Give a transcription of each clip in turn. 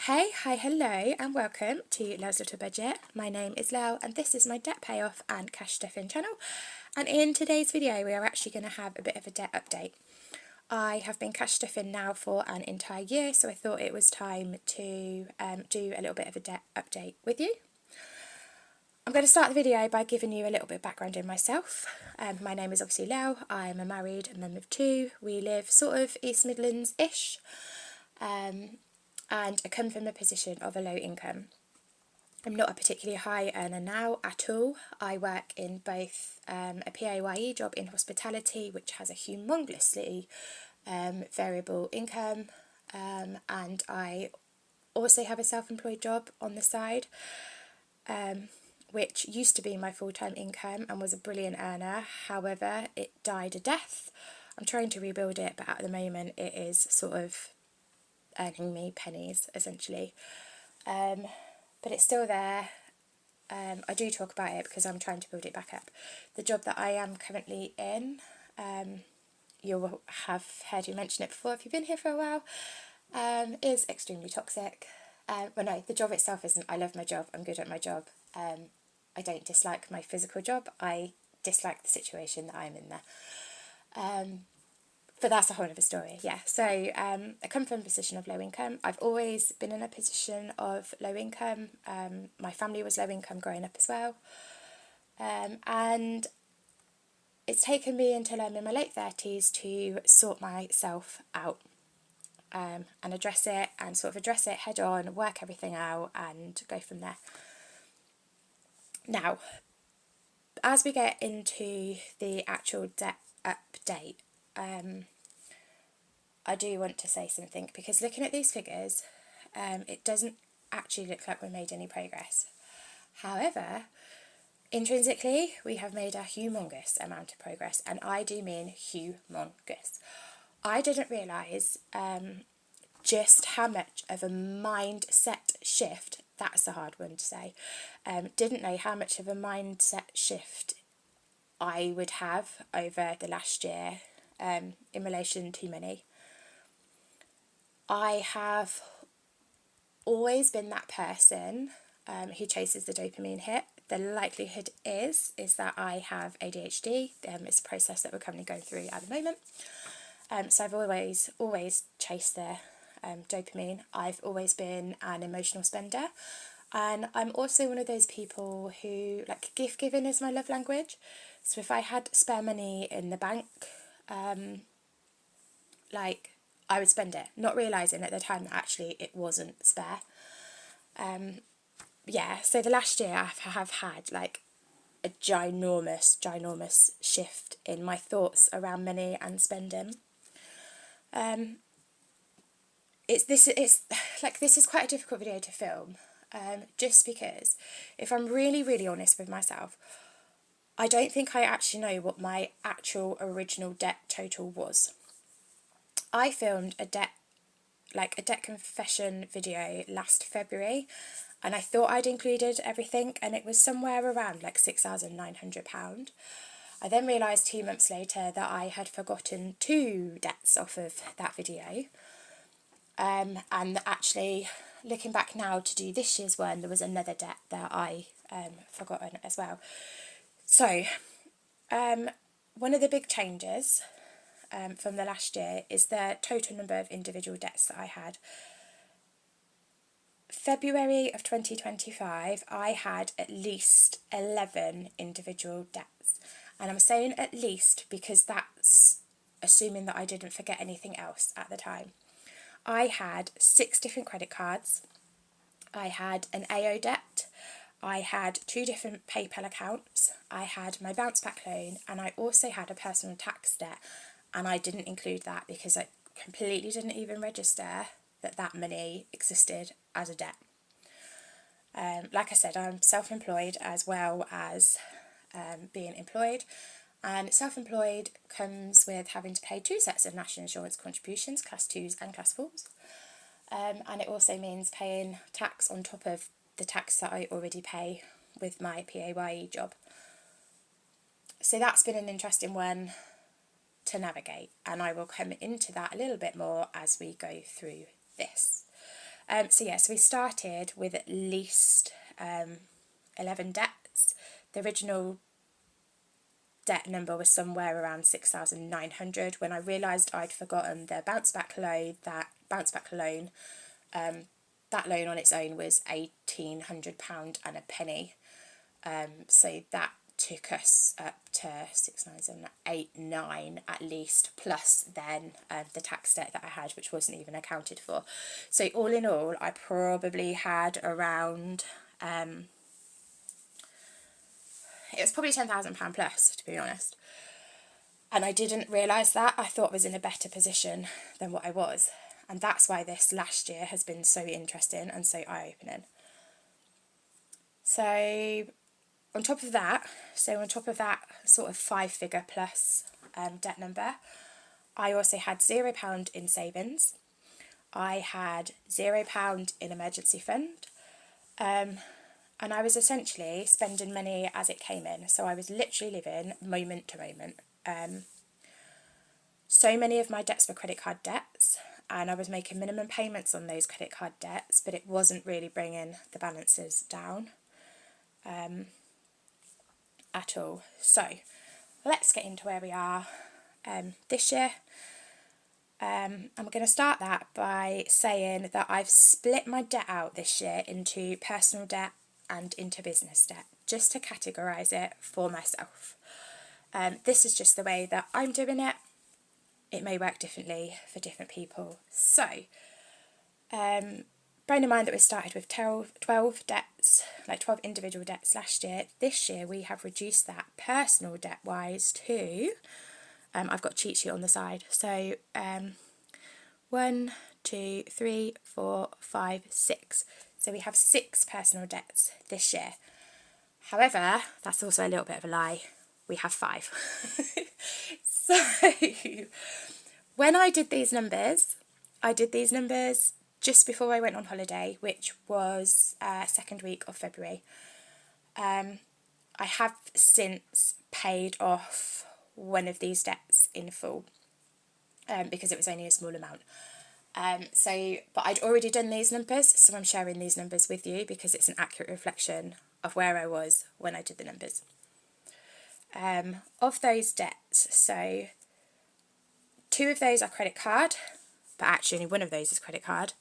Hello, and welcome to Lel's Little Budget. My name is Lel, and this is my debt payoff and cash stuffing channel. And in today's video, we are actually going to have a bit of a debt update. I have been cash stuffing now for an entire year, so I thought it was time to do a little bit of a debt update with you. I'm going to start the video by giving you a little bit of background in myself. My name is obviously Lel. I'm a married mum of two. We live sort of East Midlands-ish. And I come from a position of a low income. I'm not a particularly high earner now at all. I work in both a PAYE job in hospitality, which has a humongously variable income, and I also have a self-employed job on the side, which used to be my full-time income and was a brilliant earner. However, it died a death. I'm trying to rebuild it, but at the moment it is sort of earning me pennies, essentially. But it's still there. I do talk about it because I'm trying to build it back up. The job that I am currently in, you'll have heard me mention it before if you've been here for a while, is extremely toxic. Well, no, the job itself isn't. I love my job. I'm good at my job. I don't dislike my physical job. I dislike the situation that I'm in there. But that's a whole other story, yeah. So I come from a position of low income. I've always been in a position of low income. My family was low income growing up as well. And it's taken me until I'm in my late 30s to sort myself out and address it head on, work everything out and go from there. Now, as we get into the actual debt update, I do want to say something, because looking at these figures, it doesn't actually look like we made any progress. However, intrinsically, we have made a humongous amount of progress, and I do mean humongous. I didn't realise just how much of a mindset shift, that's a hard one to say, didn't know how much of a mindset shift I would have over the last year in relation to money. I have always been that person who chases the dopamine hit. The likelihood is that I have ADHD. It's a process that we're currently going through at the moment. So I've always chased the dopamine. I've always been an emotional spender. And I'm also one of those people who, like, gift giving is my love language. So if I had spare money in the bank, I would spend it, not realising at the time that actually it wasn't spare. So the last year I have had like a ginormous shift in my thoughts around money and spending. This is quite a difficult video to film, just because if I'm really honest with myself, I don't think I actually know what my actual original debt total was. I filmed a debt confession video last February, and I thought I'd included everything, and it was somewhere around like £6,900. I then realised 2 months later that I had forgotten 2 debts off of that video, and actually looking back now to do this year's one, there was another debt that I forgotten as well. So one of the big changes from the last year is the total number of individual debts that I had. February of 2025, I had at least 11 individual debts. And I'm saying at least because that's assuming that I didn't forget anything else at the time. I had 6 different credit cards. I had an AO debt. I had 2 different PayPal accounts. I had my bounce back loan, and I also had a personal tax debt. And I didn't include that because I completely didn't even register that money existed as a debt. Like I said, I'm self-employed as well as being employed. And self-employed comes with having to pay 2 sets of national insurance contributions, class 2s and class 4s. And it also means paying tax on top of the tax that I already pay with my PAYE job. So that's been an interesting one to navigate, and I will come into that a little bit more as we go through this. So we started with at least 11 debts. The original debt number was somewhere around 6,900 when I realised I'd forgotten the bounce back loan. That loan on its own was £1,800 and a penny. So that took us up to 6, 9, 7, 8, 9 at least, plus then the tax debt that I had, which wasn't even accounted for. So all in all, I probably had around it was probably £10,000 plus, to be honest. And I didn't realise that. I thought I was in a better position than what I was. And that's why this last year has been so interesting and so eye-opening. So on top of that sort of 5-figure plus debt number, I also had £0 in savings. I had £0 in emergency fund. And I was essentially spending money as it came in. So I was literally living moment to moment. So many of my debts were credit card debts, and I was making minimum payments on those credit card debts, but it wasn't really bringing the balances down at all. So let's get into where we are this year. I'm going to start that by saying that I've split my debt out this year into personal debt and into business debt, just to categorise it for myself. This is just the way that I'm doing it. It may work differently for different people. So, bearing in mind that we started with 12 debts, like 12 individual debts last year, this year we have reduced that personal debt-wise to, I've got a cheat sheet on the side, so 1, 2, 3, 4, 5, 6. So we have 6 personal debts this year. However, that's also a little bit of a lie. We have 5. So when I did these numbers just before I went on holiday, which was second week of February. I have since paid off one of these debts in full because it was only a small amount. But I'd already done these numbers, so I'm sharing these numbers with you because it's an accurate reflection of where I was when I did the numbers. Of those debts, so 2 of those are credit card, but actually only 1 of those is credit card.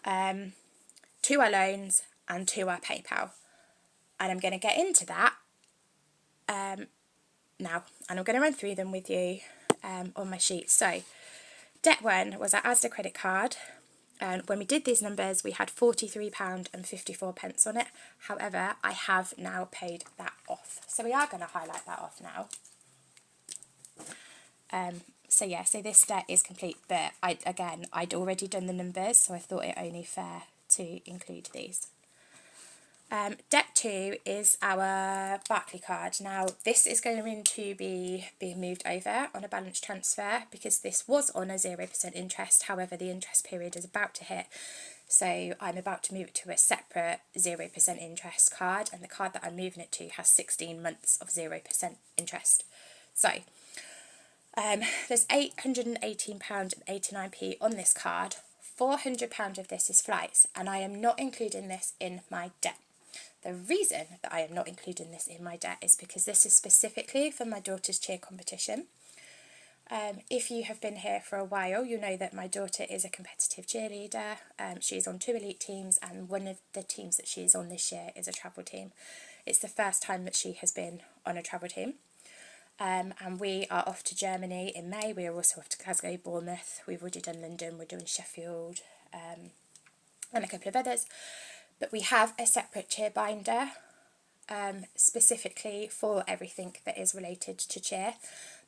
2 are loans and 2 are PayPal. And I'm going to get into that now, and I'm going to run through them with you on my sheet. So debt 1 was our Asda credit card. And when we did these numbers, we had £43.54 on it. However, I have now paid that off. So we are going to highlight that off now. So this debt is complete, but I'd already done the numbers, so I thought it only fair to include these. Debt 2 is our Barclays card. Now, this is going to be being moved over on a balance transfer because this was on a 0% interest. However, the interest period is about to hit. So I'm about to move it to a separate 0% interest card, and the card that I'm moving it to has 16 months of 0% interest. So there's £818.89 on this card. £400 of this is flights, and I am not including this in my debt. The reason that I am not including this in my debt is because this is specifically for my daughter's cheer competition. If you have been here for a while, you know that my daughter is a competitive cheerleader. She's on 2 elite teams, and one of the teams that she's on this year is a travel team. It's the first time that she has been on a travel team. And we are off to Germany in May. We are also off to Glasgow, Bournemouth. We've already done London. We're doing Sheffield and a couple of others. But we have a separate cheer binder specifically for everything that is related to cheer.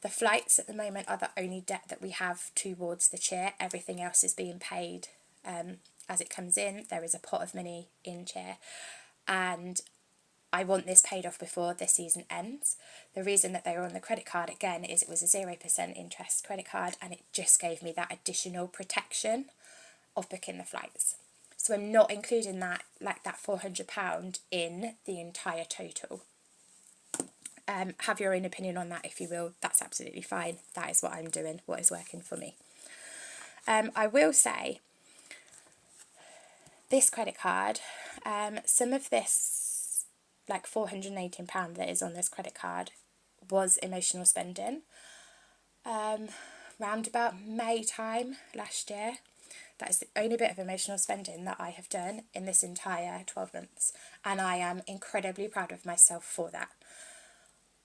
The flights at the moment are the only debt that we have towards the cheer. Everything else is being paid as it comes in. There is a pot of money in cheer, and I want this paid off before the season ends. The reason that they were on the credit card again is it was a 0% interest credit card, and it just gave me that additional protection of booking the flights. So I'm not including that, like that £400 in the entire total. Have your own opinion on that if you will. That's absolutely fine. That is what I'm doing, what is working for me. I will say this credit card, some of this, like £418 that is on this credit card, was emotional spending. Round about May time last year, that is the only bit of emotional spending that I have done in this entire 12 months, and I am incredibly proud of myself for that.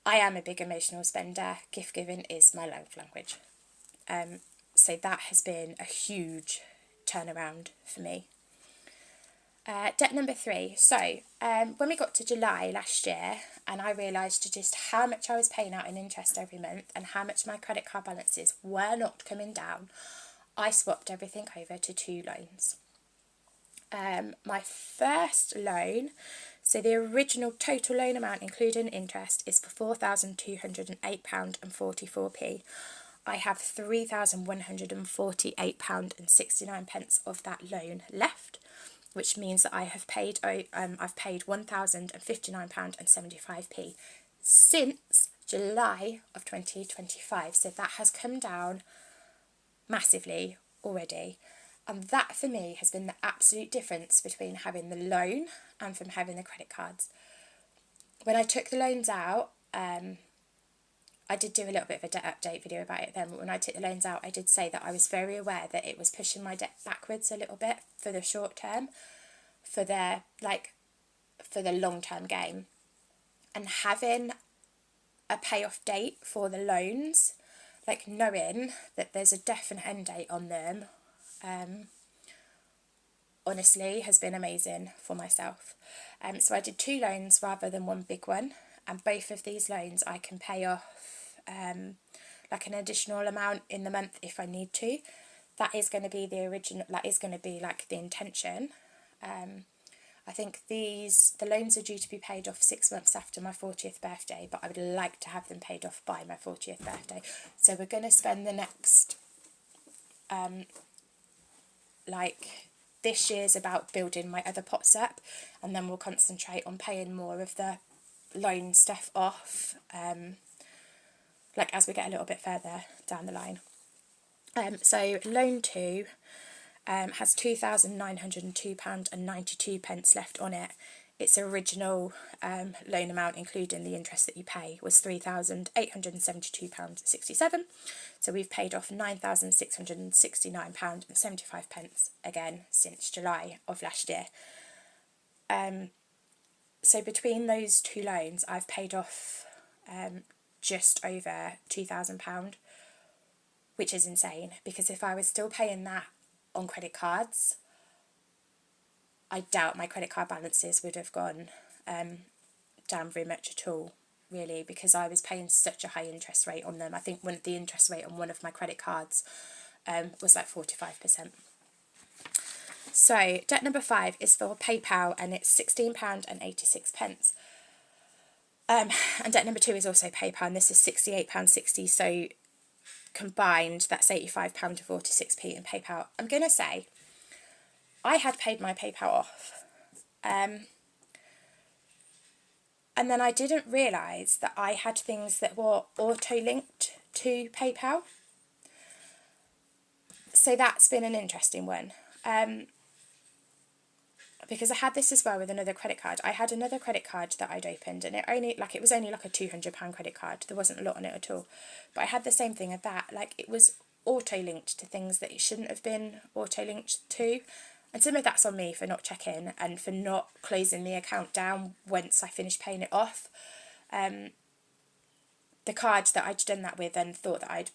I am a big emotional spender. Gift giving is my love language. So that has been a huge turnaround for me. Debt number 3. So when we got to July last year and I realised just how much I was paying out in interest every month and how much my credit card balances were not coming down, I swapped everything over to 2 loans. My first loan, so the original total loan amount including interest, is for £4,208.44p. I have £3,148.69 of that loan left, which means that I've paid £1,059.75p since July of 2025. So that has come down massively already. And that for me has been the absolute difference between having the loan and from having the credit cards. When I took the loans out, I did do a little bit of a debt update video about it then, but when I took the loans out, I did say that I was very aware that it was pushing my debt backwards a little bit for the short term, for the long-term game. And having a payoff date for the loans, like knowing that there's a definite end date on them, honestly has been amazing for myself. So I did 2 loans rather than one big one, and both of these loans I can pay off like an additional amount in the month if I need to. That is going to be the original, that is going to be like the intention. I think the loans are due to be paid off 6 months after my 40th birthday, but I would like to have them paid off by my 40th birthday. So we're going to spend the next, this year's about building my other pots up, and then we'll concentrate on paying more of the loan stuff off, as we get a little bit further down the line. So loan 2 has £2,902.92 left on it. Its original loan amount, including the interest that you pay, was £3,872.67. So we've paid off £9,669.75 again since July of last year. So between those 2 loans, I've paid off just over £2,000, which is insane, because if I was still paying that on credit cards, I doubt my credit card balances would have gone down very much at all, really, because I was paying such a high interest rate on them. I think the interest rate on one of my credit cards was like 45%. So debt number 5 is for PayPal, and it's £16.86. And debt number 2 is also PayPal, and this is £68.60. So combined, that's £85.46p in PayPal. I'm going to say I had paid my PayPal off. And then I didn't realise that I had things that were auto-linked to PayPal. So that's been an interesting one. Because I had this as well with another credit card. I had another credit card that I'd opened, and it was only like a £200 credit card. There wasn't a lot on it at all. But I had the same thing of that. Like, it was auto-linked to things that it shouldn't have been auto-linked to. And some of that's on me for not checking and for not closing the account down once I finished paying it off. The card that I'd done that with and thought that I'd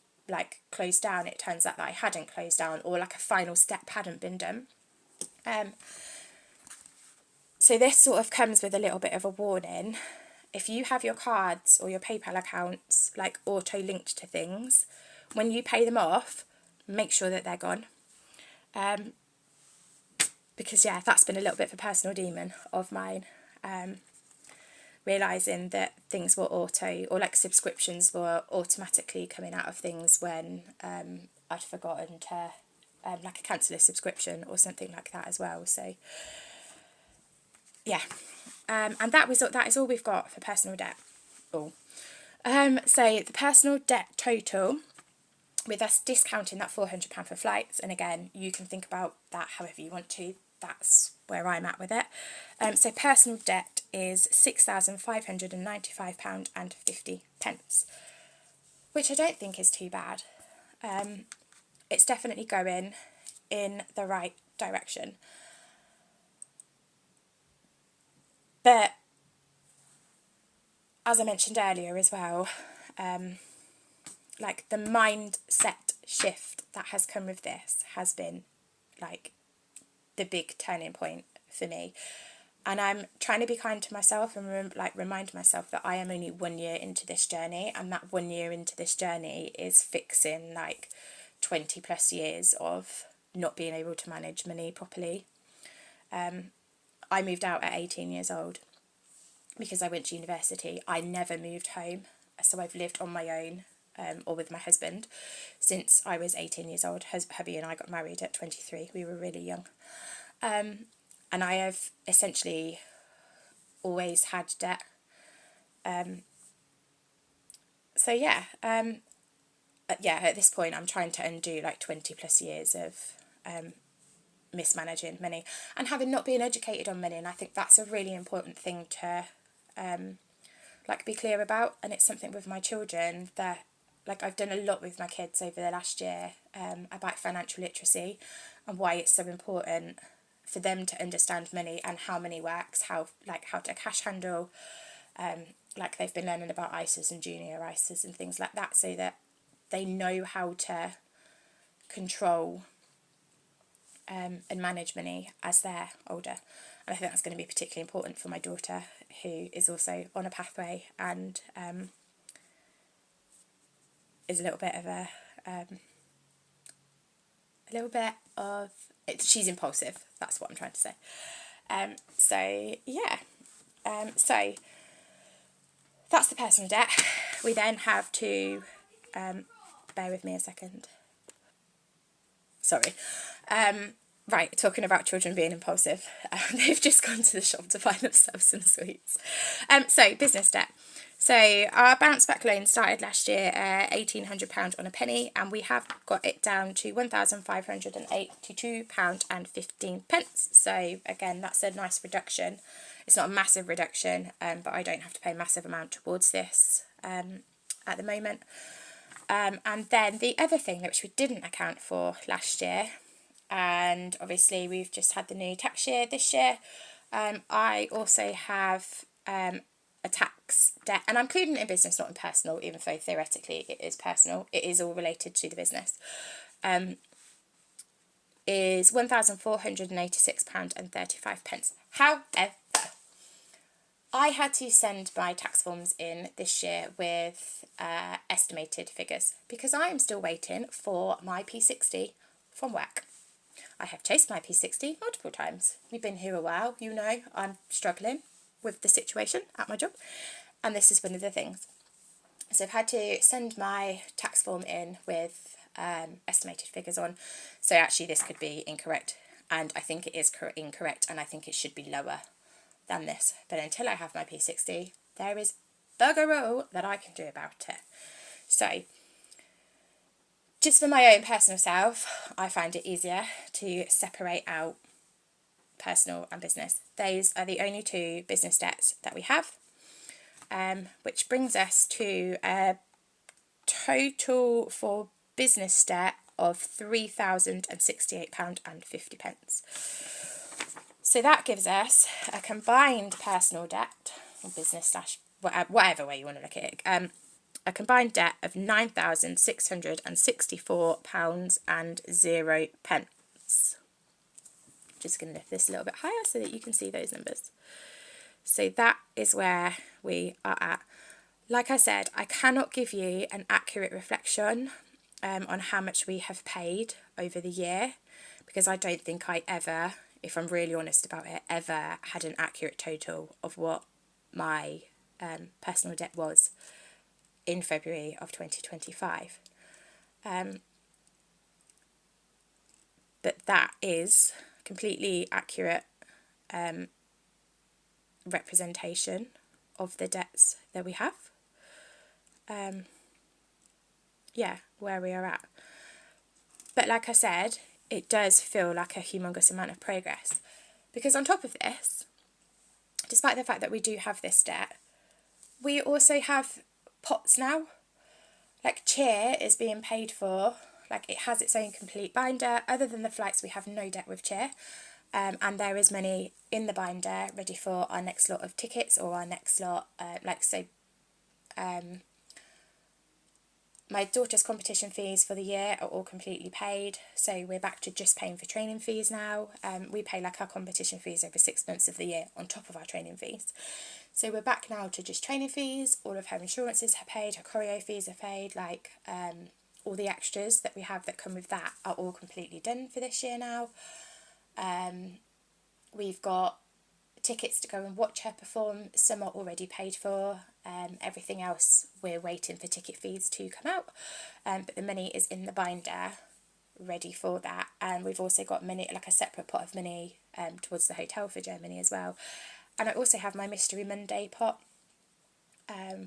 closed down, it turns out that I hadn't closed down, or a final step hadn't been done. So this sort of comes with a little bit of a warning. If you have your cards or your PayPal accounts auto-linked to things, when you pay them off, make sure that they're gone. Because that's been a little bit of a personal demon of mine. Realising that things were subscriptions were automatically coming out of things when I'd forgotten to cancel a subscription or something like that as well. So and that is all we've got for personal debt. So the personal debt total, with us discounting that £400 for flights, and again, you can think about that however you want to, that's where I'm at with it. So personal debt is £6,595.50, which I don't think is too bad. It's definitely going in the right direction. But as I mentioned earlier as well, like the mindset shift that has come with this has been like the big turning point for me. And I'm trying to be kind to myself and remind myself that I am only 1 year into this journey, and that 1 year into this journey is fixing like 20 plus years of not being able to manage money properly. I moved out at 18 years old because I went to university. I never moved home, so I've lived on my own or with my husband since I was 18 years old. Hubby and I got married at 23. We were really young. And I have essentially always had debt. So yeah, at this point I'm trying to undo like 20 plus years of mismanaging money and having not been educated on money. And I think that's a really important thing to be clear about. And it's something with my children that I've done a lot with my kids over the last year about financial literacy and why it's so important for them to understand money and how money works, how to cash handle. They've been learning about ISAs and junior ISAs and things like that, so that they know how to control and manage money as they're older. And I think that's going to be particularly important for my daughter, who is also on a pathway and is a little bit of she's impulsive. That's what I'm trying to say. So that's the personal debt. We then have to bear with me a second. Sorry. Right, talking about children being impulsive. They've just gone to the shop to buy themselves some sweets. So business debt. So our bounce back loan started last year at £1,800 on a penny, and we have got it down to £1,582.15. So again, that's a nice reduction. It's not a massive reduction, but I don't have to pay a massive amount towards this at the moment. And then the other thing which we didn't account for last year, and obviously we've just had the new tax year this year, I also have a tax debt, and I'm including it in business, not in personal, even though theoretically it is personal. It is all related to the business. Is £1,486.35. However, I had to send my tax forms in this year with estimated figures because I am still waiting for my P60 from work. I have chased my P60 multiple times. You've been here a while, you know I'm struggling with the situation at my job, and this is one of the things. So I've had to send my tax form in with estimated figures on. So actually this could be incorrect, and I think it is incorrect, and I think it should be lower than this. But until I have my P60, there is bugger all that I can do about it. So just for my own personal self, I find it easier to separate out personal and business. Those are the only two business debts that we have, which brings us to a total for business debt of £3,068.50. So that gives us a combined personal debt, or business slash whatever way you want to look at it, a combined debt of £9,664.0. Just going to lift this a little bit higher so that you can see those numbers. So that is where we are at. Like I said, I cannot give you an accurate reflection on how much we have paid over the year, because I don't think I ever, if I'm really honest about it, ever had an accurate total of what my personal debt was in February of 2025. But that is completely accurate representation of the debts that we have. Where we are at. But like I said, it does feel like a humongous amount of progress, Because on top of this, despite the fact that we do have this debt, we also have pots now. Like Cheer is being paid for, like it has its own complete binder. Other than the flights, we have no debt with Cheer. And there is money in the binder ready for our next lot of tickets or our next lot, my daughter's competition fees for the year are all completely paid, so we're back to just paying for training fees now. We pay like our competition fees over 6 months of the year on top of our training fees. So we're back now to just training fees. All of her insurances are paid, her choreo fees are paid, like all the extras that we have that come with that are all completely done for this year now. We've got tickets to go and watch her perform, some are already paid for, everything else we're waiting for ticket fees to come out, but the money is in the binder ready for that. And we've also got money, like a separate pot of money towards the hotel for Germany as well. And I also have my Mystery Monday pot,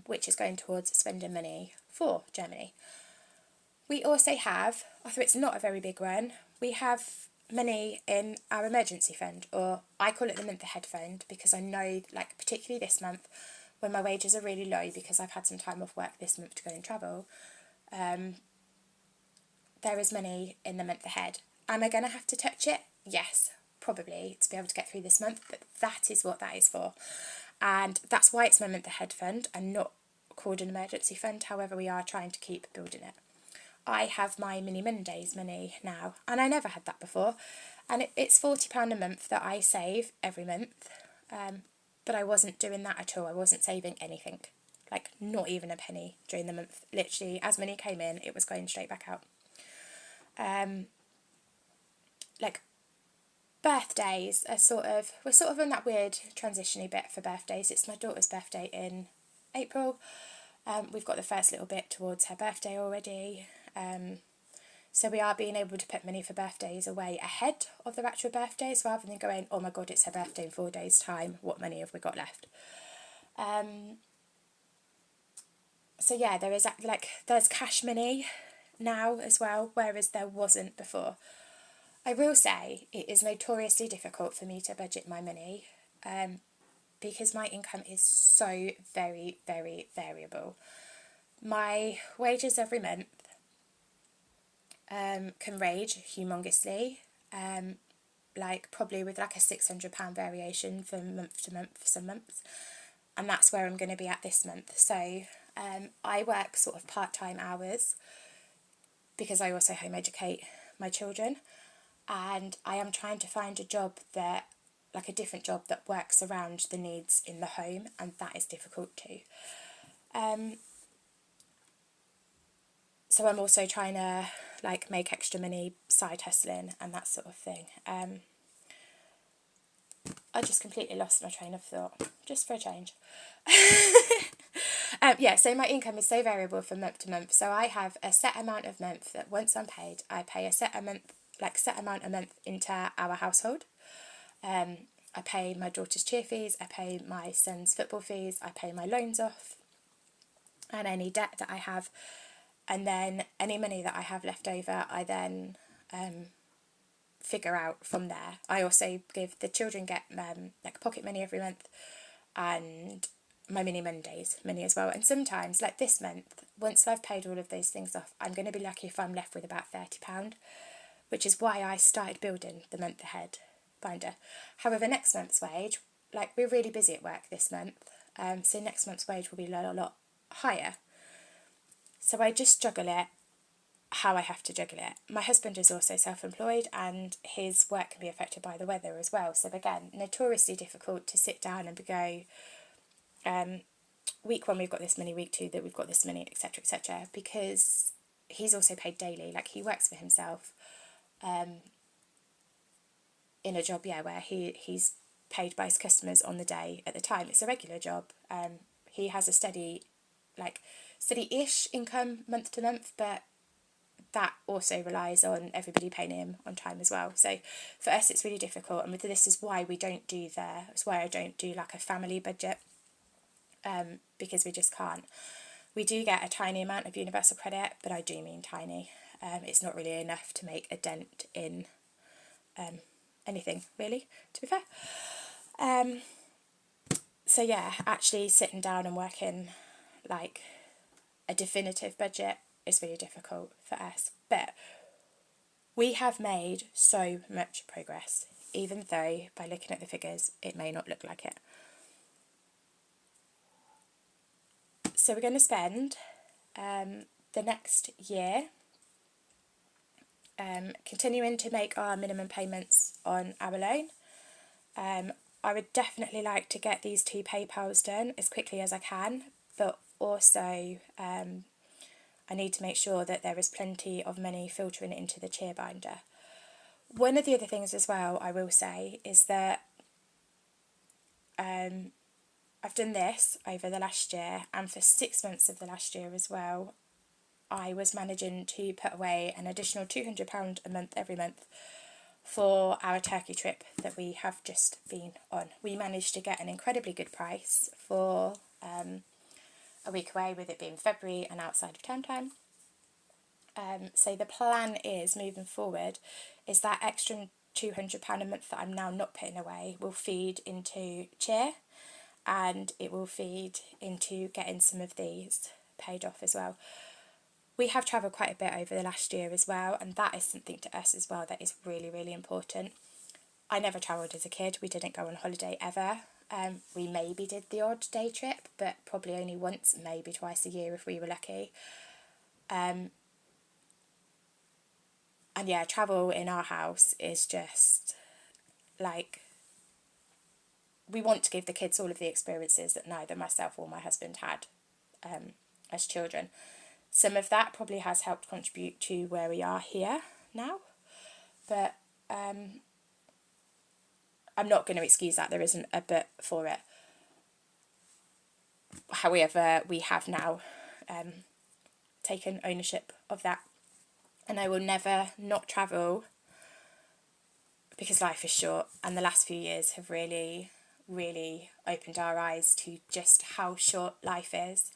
which is going towards spending money for Germany. We also have, although it's not a very big one, we have money in our emergency fund, or I call it the month ahead fund, because I know, like particularly this month when my wages are really low because I've had some time off work this month to go and travel, there is money in the month ahead. Am I going to have to touch it? Yes, probably, to be able to get through this month, but that is what that is for. And that's why it's my month ahead fund and not called an emergency fund. However, we are trying to keep building it. I have my Mini Mondays money now, and I never had that before, and it's £40 a month that I save every month, but I wasn't doing that at all. I wasn't saving anything, like not even a penny during the month. Literally, as money came in, it was going straight back out. Like birthdays are we're sort of in that weird transitionary bit for birthdays. It's my daughter's birthday in April. We've got the first little bit towards her birthday already. So we are being able to put money for birthdays away ahead of their actual birthdays, rather than going, oh my god, it's her birthday in 4 days' time, what money have we got left? So yeah, there's cash money now as well, whereas there wasn't before. I will say it is notoriously difficult for me to budget my money, because my income is so very, very variable. My wages every month can range humongously, like probably with like a £600 variation from month to month for some months, and that's where I'm going to be at this month. So I work sort of part-time hours because I also home educate my children, and I am trying to find a job that, like a different job that works around the needs in the home, and that is difficult too. So I'm also trying to like make extra money side hustling and that sort of thing. I just completely lost my train of thought, just for a change. So my income is so variable from month to month. So I have a set amount of month that once I'm paid, I pay a set amount a month into our household. I pay my daughter's cheer fees, I pay my son's football fees, I pay my loans off, and any debt that I have. And then any money that I have left over, I then figure out from there. I also give the children get like pocket money every month, and my Mini Mondays money as well. And sometimes, like this month, once I've paid all of those things off, I'm going to be lucky if I'm left with about £30, which is why I started building the month ahead binder. However, next month's wage, like we're really busy at work this month, so next month's wage will be a lot higher. So I just juggle it how I have to juggle it. My husband is also self-employed, and his work can be affected by the weather as well. So again, notoriously difficult to sit down and go, week 1 we've got this many, week 2 that we've got this many, etc., etc., because he's also paid daily. Like he works for himself in a job, where he's paid by his customers on the day at the time. It's a regular job. He has a steady-ish income month to month, but that also relies on everybody paying him on time as well. So for us, it's really difficult, and this is why I don't do like a family budget, because we just can't. We do get a tiny amount of universal credit, but I do mean tiny. It's not really enough to make a dent in anything really, to be fair. So yeah, actually sitting down and working like a definitive budget is really difficult for us, but we have made so much progress, even though by looking at the figures it may not look like it. So we're going to spend the next year continuing to make our minimum payments on our loan. I would definitely like to get these 2 PayPals done as quickly as I can, but also I need to make sure that there is plenty of money filtering into the cheer binder. One of the other things as well I will say is that I've done this over the last year, and for 6 months of the last year as well, I was managing to put away an additional £200 a month every month for our Turkey trip that we have just been on. We managed to get an incredibly good price for a week away, with it being February and outside of term time. So the plan is, moving forward, is that extra £200 a month that I'm now not putting away will feed into cheer, and it will feed into getting some of these paid off as well. We have travelled quite a bit over the last year as well, and that is something to us as well that is really, really important. I never travelled as a kid. We didn't go on holiday ever. We maybe did the odd day trip, but probably only once, maybe twice a year if we were lucky. And yeah, travel in our house is just like, we want to give the kids all of the experiences that neither myself or my husband had as children. Some of that probably has helped contribute to where we are here now, but I'm not going to excuse that. There isn't a but for it. However, we have now taken ownership of that, and I will never not travel, because life is short, and the last few years have really, really opened our eyes to just how short life is.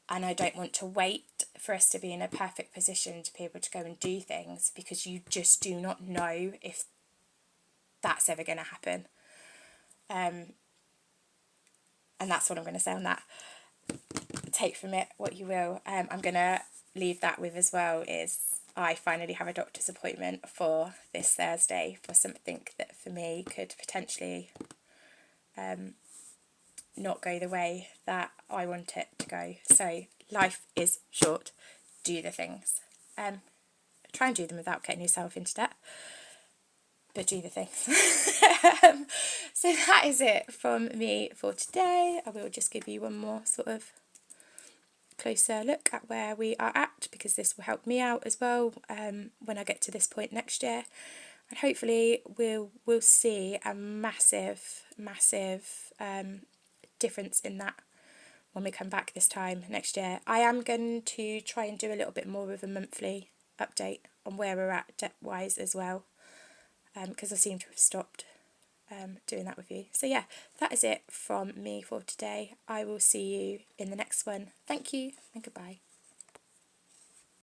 And I don't want to wait for us to be in a perfect position to be able to go and do things, because you just do not know if that's ever going to happen. And that's what I'm going to say on that. Take from it what you will. I'm going to leave that with as well is I finally have a doctor's appointment for this Thursday for something that for me could potentially not go the way that I want it to go. So life is short. Do the things. Try and do them without getting yourself into debt, but do the things. So that is it from me for today. I will just give you one more sort of closer look at where we are at, because this will help me out as well when I get to this point next year. And hopefully we'll see a massive difference in that when we come back this time next year. I am going to try and do a little bit more of a monthly update on where we're at debt-wise as well, because I seem to have stopped doing that with you. So yeah, that is it from me for today. I will see you in the next one. Thank you and goodbye.